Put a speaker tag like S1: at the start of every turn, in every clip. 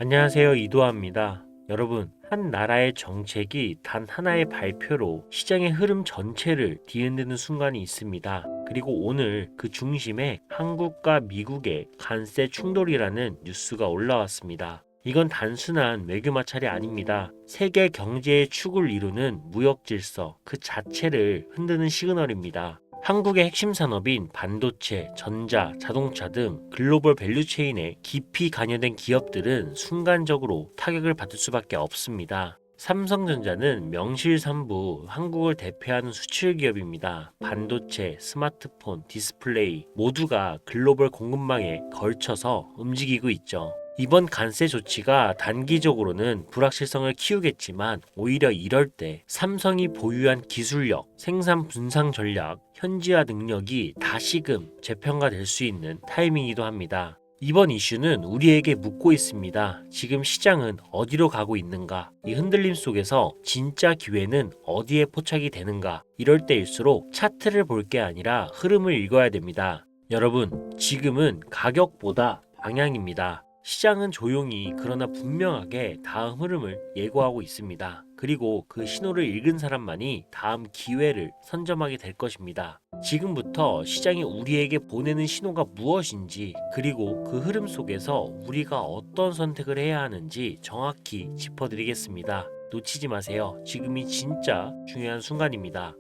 S1: 안녕하세요. 이도하입니다. 여러분, 한 나라의 정책이 단 하나의 발표로 시장의 흐름 전체를 뒤흔드는 순간이 있습니다. 그리고 오늘 그 중심에 한국과 미국의 관세 충돌이라는 뉴스가 올라왔습니다. 이건 단순한 외교 마찰이 아닙니다. 세계 경제의 축을 이루는 무역 질서 그 자체를 흔드는 시그널입니다. 한국의 핵심 산업인 반도체, 전자, 자동차 등 글로벌 밸류체인에 깊이 관여된 기업들은 순간적으로 타격을 받을 수밖에 없습니다. 삼성전자는 명실상부 한국을 대표하는 수출 기업입니다. 반도체, 스마트폰, 디스플레이 모두가 글로벌 공급망에 걸쳐서 움직이고 있죠. 이번 관세 조치가 단기적으로는 불확실성을 키우겠지만 오히려 이럴 때 삼성이 보유한 기술력, 생산 분산 전략, 현지화 능력이 다시금 재평가될 수 있는 타이밍이기도 합니다. 이번 이슈는 우리에게 묻고 있습니다. 지금 시장은 어디로 가고 있는가? 이 흔들림 속에서 진짜 기회는 어디에 포착이 되는가? 이럴 때일수록 차트를 볼 게 아니라 흐름을 읽어야 됩니다. 여러분, 지금은 가격보다 방향입니다. 시장은 조용히 그러나 분명하게 다음 흐름을 예고하고 있습니다. 그리고 그 신호를 읽은 사람만이 다음 기회를 선점하게 될 것입니다. 지금부터 시장이 우리에게 보내는 신호가 무엇인지, 그리고 그 흐름 속에서 우리가 어떤 선택을 해야 하는지 정확히 짚어드리겠습니다. 놓치지 마세요. 지금이 진짜 중요한 순간입니다.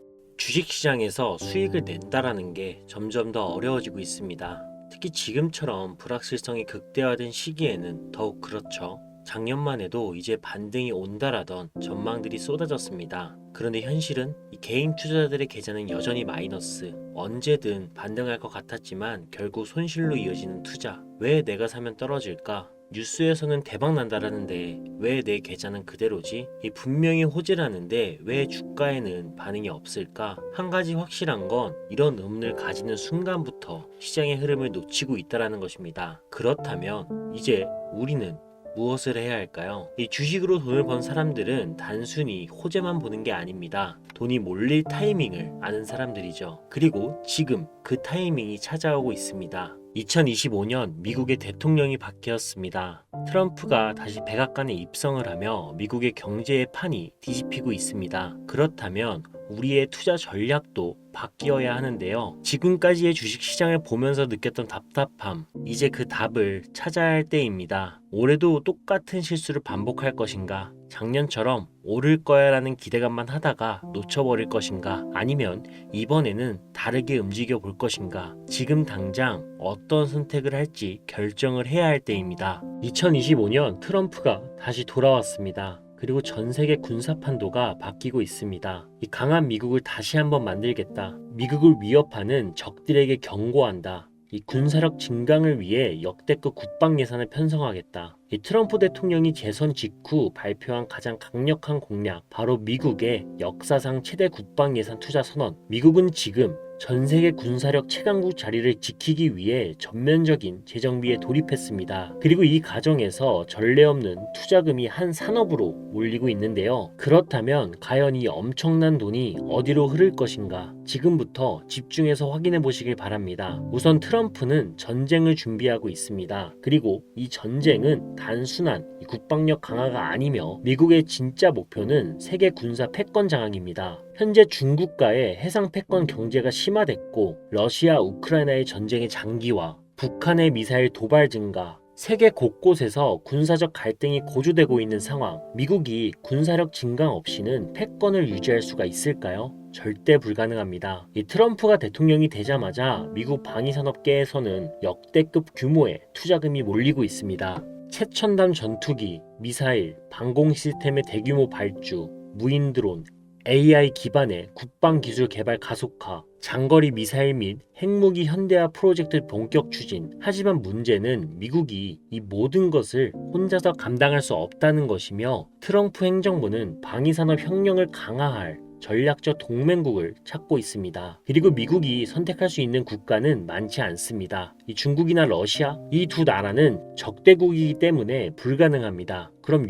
S1: 주식시장에서 수익을 낸다라는 게 점점 더 어려워지고 있습니다. 특히 지금처럼 불확실성이 극대화된 시기에는 더욱 그렇죠. 작년만 해도 이제 반등이 온다라던 전망들이 쏟아졌습니다. 그런데 현실은 이 개인 투자자들의 계좌는 여전히 마이너스. 언제든 반등할 것 같았지만 결국 손실로 이어지는 투자. 왜 내가 사면 떨어질까? 뉴스에서는 대박 난다라는데 왜 내 계좌는 그대로지? 이 분명히 호재라는데 왜 주가에는 반응이 없을까? 한 가지 확실한 건 이런 의문을 가지는 순간부터 시장의 흐름을 놓치고 있다는 것입니다. 그렇다면 이제 우리는 무엇을 해야 할까요? 이 주식으로 돈을 번 사람들은 단순히 호재만 보는 게 아닙니다. 돈이 몰릴 타이밍을 아는 사람들이죠. 그리고 지금 그 타이밍이 찾아오고 있습니다. 2025년 미국의 대통령이 바뀌었습니다. 트럼프가 다시 백악관에 입성을 하며 미국의 경제의 판이 뒤집히고 있습니다. 그렇다면 우리의 투자 전략도 바뀌어야 하는데요. 지금까지의 주식시장을 보면서 느꼈던 답답함, 이제 그 답을 찾아야 할 때입니다. 올해도 똑같은 실수를 반복할 것인가? 작년처럼 오를 거야 라는 기대감만 하다가 놓쳐버릴 것인가? 아니면 이번에는 다르게 움직여 볼 것인가? 지금 당장 어떤 선택을 할지 결정을 해야 할 때입니다. 2025년 트럼프가 다시 돌아왔습니다. 그리고 전 세계 군사판도가 바뀌고 있습니다. 이 강한 미국을 다시 한번 만들겠다. 미국을 위협하는 적들에게 경고한다. 이 군사력 증강을 위해 역대급 국방 예산을 편성하겠다. 이 트럼프 대통령이 재선 직후 발표한 가장 강력한 공약, 바로 미국의 역사상 최대 국방 예산 투자 선언. 미국은 지금 전 세계 군사력 최강국 자리를 지키기 위해 전면적인 재정비에 돌입했습니다. 그리고 이 과정에서 전례 없는 투자금이 한 산업으로 몰리고 있는데요. 그렇다면 과연 이 엄청난 돈이 어디로 흐를 것인가? 지금부터 집중해서 확인해 보시길 바랍니다. 우선 트럼프는 전쟁을 준비하고 있습니다. 그리고 이 전쟁은 단순한 국방력 강화가 아니며 미국의 진짜 목표는 세계 군사 패권 장악입니다. 현재 중국과의 해상 패권 경제가 심화됐고 러시아 우크라이나의 전쟁의 장기화, 북한의 미사일 도발 증가, 세계 곳곳에서 군사적 갈등이 고조되고 있는 상황. 미국이 군사력 증강 없이는 패권을 유지할 수가 있을까요? 절대 불가능합니다. 이 트럼프가 대통령이 되자마자 미국 방위산업계에서는 역대급 규모의 투자금이 몰리고 있습니다. 최첨단 전투기, 미사일, 방공 시스템의 대규모 발주, 무인 드론, AI 기반의 국방기술 개발 가속화, 장거리 미사일 및 핵무기 현대화 프로젝트 본격 추진. 하지만 문제는 미국이 이 모든 것을 혼자서 감당할 수 없다는 것이며 트럼프 행정부는 방위산업 혁명을 강화할 전략적 동맹국을 찾고 있습니다. 그리고 미국이 선택할 수 있는 국가는 많지 않습니다. 이 중국이나 러시아, 이 두 나라는 적대국이기 때문에 불가능합니다. 그럼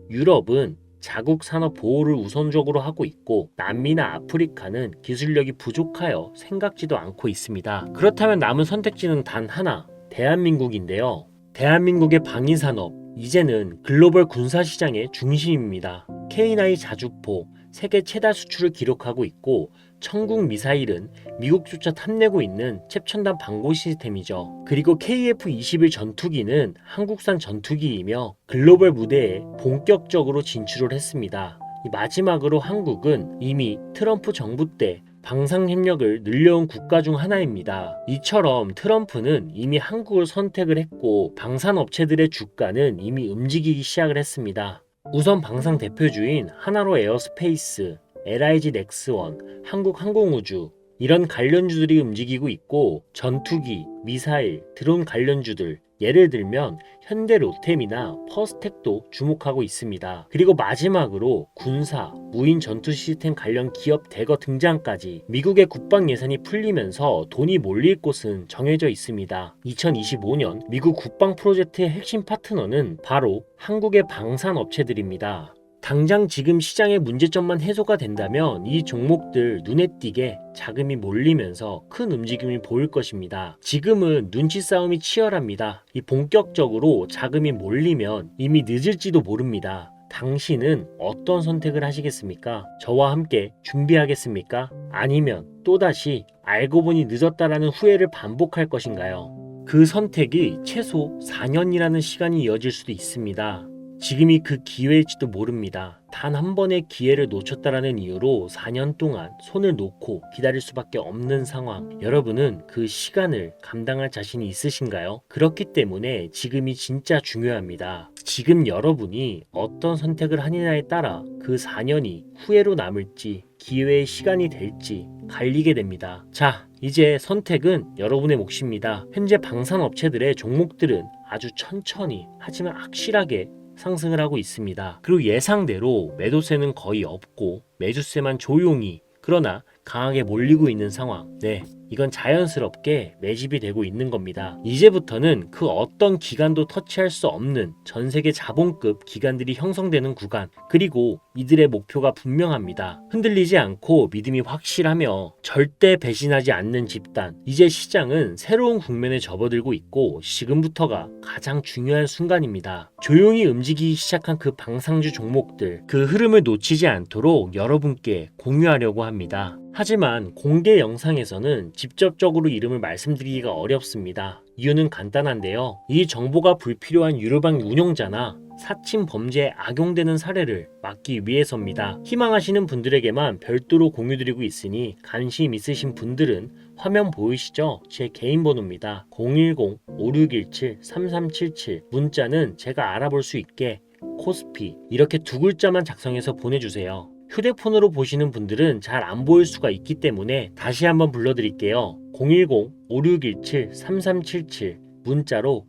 S1: 유럽은 자국 산업 보호를 우선적으로 하고 있고 남미나 아프리카는 기술력이 부족하여 생각지도 않고 있습니다. 그렇다면 남은 선택지는 단 하나, 대한민국인데요. 대한민국의 방위산업, 이제는 글로벌 군사시장의 중심입니다. K9 자주포 세계 최다 수출을 기록하고 있고 천국 미사일은 미국조차 탐내고 있는 최첨단 방공 시스템이죠. 그리고 KF-21 전투기는 한국산 전투기이며 글로벌 무대에 본격적으로 진출을 했습니다. 마지막으로 한국은 이미 트럼프 정부 때 방산 협력을 늘려온 국가 중 하나입니다. 이처럼 트럼프는 이미 한국을 선택을 했고 방산 업체들의 주가는 이미 움직이기 시작을 했습니다. 우선 방산 대표주인 하나로 에어스페이스, LIG 넥스원, 한국항공우주 이런 관련주들이 움직이고 있고 전투기, 미사일, 드론 관련주들 예를 들면 현대 로템이나 퍼스텍도 주목하고 있습니다. 그리고 마지막으로 군사, 무인 전투 시스템 관련 기업 대거 등장까지 미국의 국방 예산이 풀리면서 돈이 몰릴 곳은 정해져 있습니다. 2025년 미국 국방 프로젝트의 핵심 파트너는 바로 한국의 방산 업체들입니다. 당장 지금 시장의 문제점만 해소가 된다면 이 종목들 눈에 띄게 자금이 몰리면서 큰 움직임을 보일 것입니다. 지금은 눈치 싸움이 치열합니다. 이 본격적으로 자금이 몰리면 이미 늦을지도 모릅니다. 당신은 어떤 선택을 하시겠습니까? 저와 함께 준비하겠습니까? 아니면 또다시 알고 보니 늦었다라는 후회를 반복할 것인가요? 그 선택이 최소 4년이라는 시간이 이어질 수도 있습니다. 지금이 그 기회일지도 모릅니다. 단 한 번의 기회를 놓쳤다라는 이유로 4년 동안 손을 놓고 기다릴 수밖에 없는 상황. 여러분은 그 시간을 감당할 자신이 있으신가요? 그렇기 때문에 지금이 진짜 중요합니다. 지금 여러분이 어떤 선택을 하느냐에 따라 그 4년이 후회로 남을지 기회의 시간이 될지 갈리게 됩니다. 자, 이제 선택은 여러분의 몫입니다. 현재 방산업체들의 종목들은 아주 천천히 하지만 확실하게 상승을 하고 있습니다. 그리고 예상대로 매도세는 거의 없고 매수세만 조용히 그러나 강하게 몰리고 있는 상황. 네, 이건 자연스럽게 매집이 되고 있는 겁니다. 이제부터는 그 어떤 기관도 터치할 수 없는 전 세계 자본급 기관들이 형성되는 구간, 그리고 이들의 목표가 분명합니다. 흔들리지 않고 믿음이 확실하며 절대 배신하지 않는 집단. 이제 시장은 새로운 국면에 접어들고 있고 지금부터가 가장 중요한 순간입니다. 조용히 움직이기 시작한 그 방상주 종목들, 그 흐름을 놓치지 않도록 여러분께 공유하려고 합니다. 하지만 공개 영상에서는 직접적으로 이름을 말씀드리기가 어렵습니다. 이유는 간단한데요. 이 정보가 불필요한 유료방 운영자나 사칭 범죄에 악용되는 사례를 막기 위해서입니다. 희망하시는 분들에게만 별도로 공유드리고 있으니 관심 있으신 분들은 화면 보이시죠? 제 개인 번호입니다. 010-5617-3377 문자는 제가 알아볼 수 있게 코스피 이렇게 두 글자만 작성해서 보내주세요. 휴대폰으로 보시는 분들은 잘 안 보일 수가 있기 때문에 다시 한번 불러드릴게요. 010-5617-3377 문자로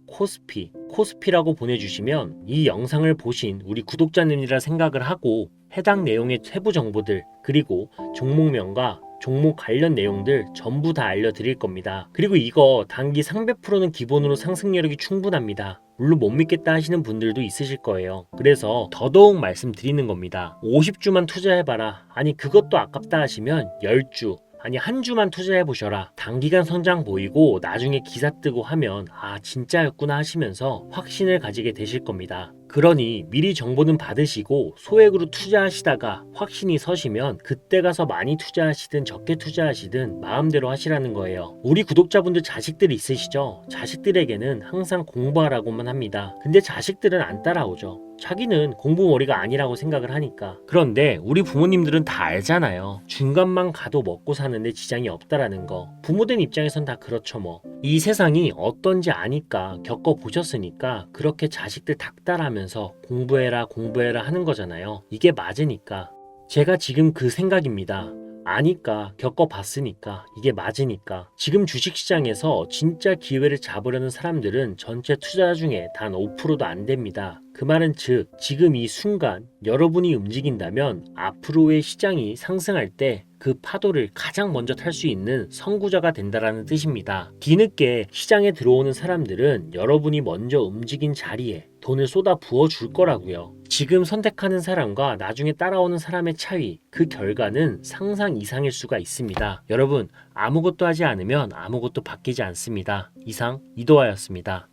S1: 코스피라고 보내주시면 이 영상을 보신 우리 구독자님이라 생각을 하고 해당 내용의 세부 정보들 그리고 종목명과 종목 관련 내용들 전부 다 알려드릴 겁니다. 그리고 이거 단기 300%는 기본으로 상승 여력이 충분합니다. 물론 못 믿겠다 하시는 분들도 있으실 거예요. 그래서 더더욱 말씀드리는 겁니다. 50주만 투자해봐라. 아니 그것도 아깝다 하시면 10주 아니 한 주만 투자해보셔라. 단기간 성장 보이고 나중에 기사 뜨고 하면 아 진짜였구나 하시면서 확신을 가지게 되실 겁니다. 그러니 미리 정보는 받으시고 소액으로 투자하시다가 확신이 서시면 그때 가서 많이 투자하시든 적게 투자하시든 마음대로 하시라는 거예요. 우리 구독자분들 자식들이 있으시죠? 자식들에게는 항상 공부하라고만 합니다. 근데 자식들은 안 따라오죠. 자기는 공부머리가 아니라고 생각을 하니까. 그런데 우리 부모님들은 다 알잖아요. 중간만 가도 먹고 사는데 지장이 없다라는 거. 부모된 입장에선 다 그렇죠 뭐. 이 세상이 어떤지 아니까 겪어보셨으니까 그렇게 자식들 닥달하면서 공부해라 하는 거잖아요. 이게 맞으니까. 제가 지금 그 생각입니다. 아니까 겪어봤으니까 이게 맞으니까. 지금 주식시장에서 진짜 기회를 잡으려는 사람들은 전체 투자 중에 단 5%도 안 됩니다. 그 말은 즉 지금 이 순간 여러분이 움직인다면 앞으로의 시장이 상승할 때 그 파도를 가장 먼저 탈 수 있는 선구자가 된다라는 뜻입니다. 뒤늦게 시장에 들어오는 사람들은 여러분이 먼저 움직인 자리에 돈을 쏟아 부어 줄 거라고요. 지금 선택하는 사람과 나중에 따라오는 사람의 차이, 그 결과는 상상 이상일 수가 있습니다. 여러분, 아무것도 하지 않으면 아무것도 바뀌지 않습니다. 이상 이도하였습니다.